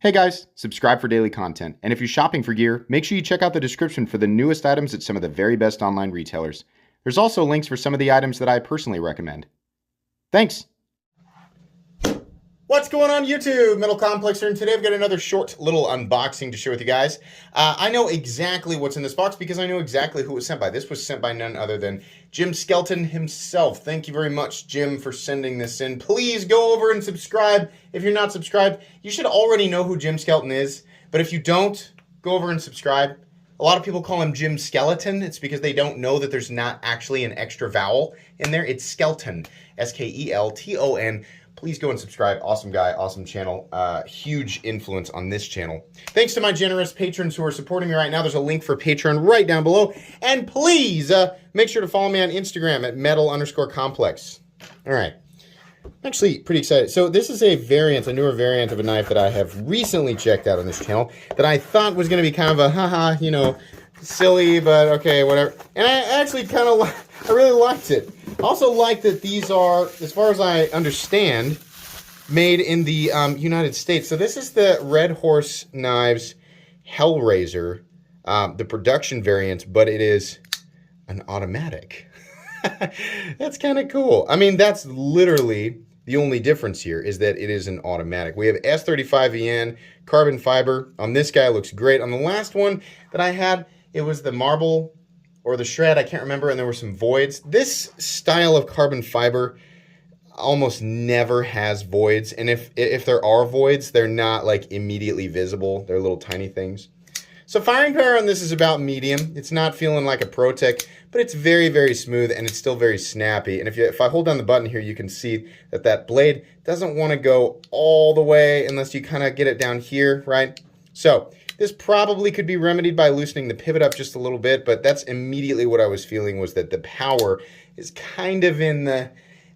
Hey guys, subscribe for daily content. And if you're shopping for gear, make sure you check out the description for the newest items at some of the very best online retailers. There's also links for some of the items that I personally recommend. Thanks! What's going on YouTube? Metal Complexer, and today I've got another short little unboxing to share with you guys. I know exactly what's in this box because I know exactly who it was sent by. This was sent by none other than Jim Skelton himself. Thank you very much, Jim, for sending this in. Please go over and subscribe. If you're not subscribed, you should already know who Jim Skelton is. But if you don't, go over and subscribe. A lot of people call him Jim Skeleton. It's because they don't know that there's not actually an extra vowel in there. It's Skelton, S-K-E-L-T-O-N. Please go and subscribe. Awesome guy, awesome channel. Huge influence on this channel. Thanks to my generous patrons who are supporting me right now. There's a link for Patreon right down below. And please make sure to follow me on Instagram at metal_complex. All right. I'm actually pretty excited. So this is a newer variant of a knife that I have recently checked out on this channel that I thought was going to be kind of a haha, you know, silly, but okay, whatever. And I actually kind of, I really liked it. Also like that these are, as far as I understand, made in the United States. So this is the Red Horse Knives Hellraiser, the production variant, but it is an automatic. That's kind of cool. I mean, that's literally the only difference here is that it is an automatic. We have S35VN carbon fiber. On this guy, it looks great. On the last one that I had, it was the marble or the shred, I can't remember, and there were some voids. This style of carbon fiber almost never has voids, and if there are voids, they're not like immediately visible. They're little tiny things. So firing power on this is about medium. It's not feeling like a ProTech, but it's very, very smooth, and it's still very snappy. And if I hold down the button here, you can see that that blade doesn't want to go all the way unless you kind of get it down here, right? So this probably could be remedied by loosening the pivot up just a little bit, but that's immediately what I was feeling, was that the power is kind of in the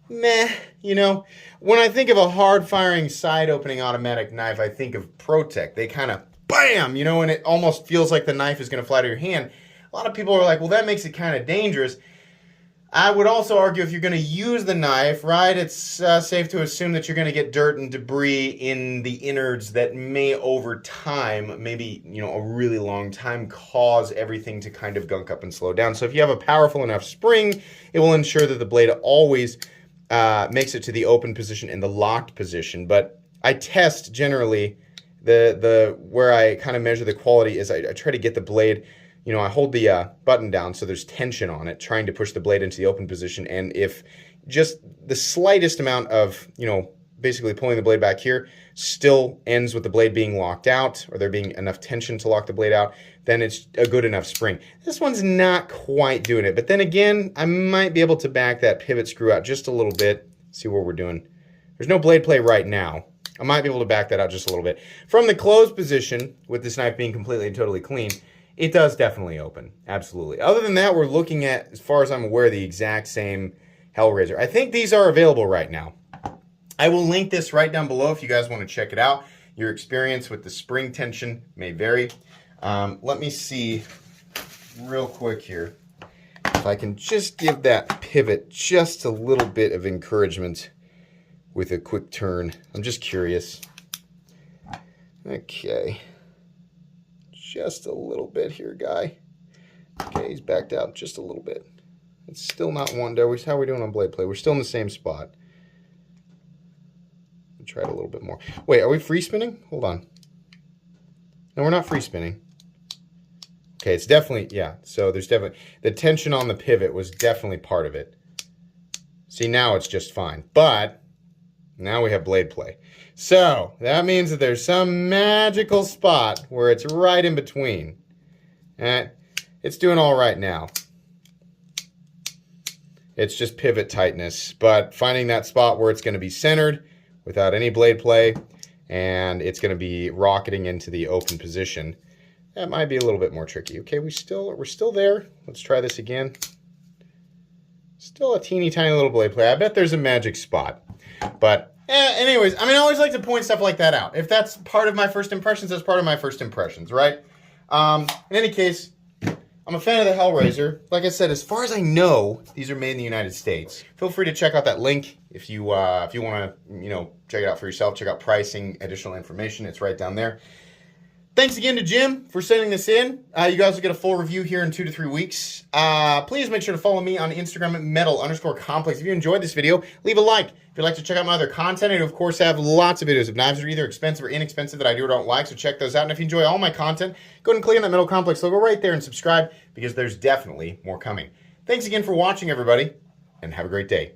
meh, you know? When I think of a hard-firing, side-opening automatic knife, I think of ProTech. They kind of bam, you know, and it almost feels like the knife is going to fly to your hand. A lot of people are like, well, that makes it kind of dangerous. I would also argue if you're going to use the knife, right, it's safe to assume that you're going to get dirt and debris in the innards that may over time, maybe, you know, a really long time, cause everything to kind of gunk up and slow down. So if you have a powerful enough spring, it will ensure that the blade always makes it to the open position and the locked position. But I test generally, where I kind of measure the quality is I try to get the blade, you know, I hold the button down so there's tension on it, trying to push the blade into the open position. And if just the slightest amount of, you know, basically pulling the blade back here still ends with the blade being locked out, or there being enough tension to lock the blade out, then it's a good enough spring. This one's not quite doing it. But then again, I might be able to back that pivot screw out just a little bit. See what we're doing. There's no blade play right now. I might be able to back that out just a little bit. From the closed position, with this knife being completely and totally clean, it does definitely open. Absolutely. Other than that, we're looking at, as far as I'm aware, the exact same Hellraiser. I think these are available right now. I will link this right down below if you guys want to check it out. Your experience with the spring tension may vary. Let me see real quick here if I can just give that pivot just a little bit of encouragement with a quick turn. I'm just curious. Okay. Just a little bit here, guy. Okay, he's backed out just a little bit. It's still not one. How are we doing on blade play? We're still in the same spot. I'll try it a little bit more. Wait, are we free spinning? Hold on. No, we're not free spinning. Okay, it's definitely, yeah. So there's definitely, the tension on the pivot was definitely part of it. See, now it's just fine. But now we have blade play. So that means that there's some magical spot where it's right in between. And it's doing all right now. It's just pivot tightness, but finding that spot where it's going to be centered without any blade play, and it's going to be rocketing into the open position, that might be a little bit more tricky. Okay, we're still there. Let's try this again. Still a teeny tiny little blade play. I bet there's a magic spot, but anyways, I mean, I always like to point stuff like that out. If that's part of my first impressions, that's part of my first impressions, right? In any case, I'm a fan of the Hellraiser. Like I said, as far as I know, these are made in the United States. Feel free to check out that link if you want to, check it out for yourself. Check out pricing, additional information. It's right down there. Thanks again to Jim for sending this in. You guys will get a full review here in 2 to 3 weeks. Please make sure to follow me on Instagram at metal_complex. If you enjoyed this video, leave a like. If you'd like to check out my other content, I do, of course, have lots of videos of knives that are either expensive or inexpensive that I do or don't like, so check those out. And if you enjoy all my content, go ahead and click on that Metal Complex logo right there and subscribe, because there's definitely more coming. Thanks again for watching, everybody, and have a great day.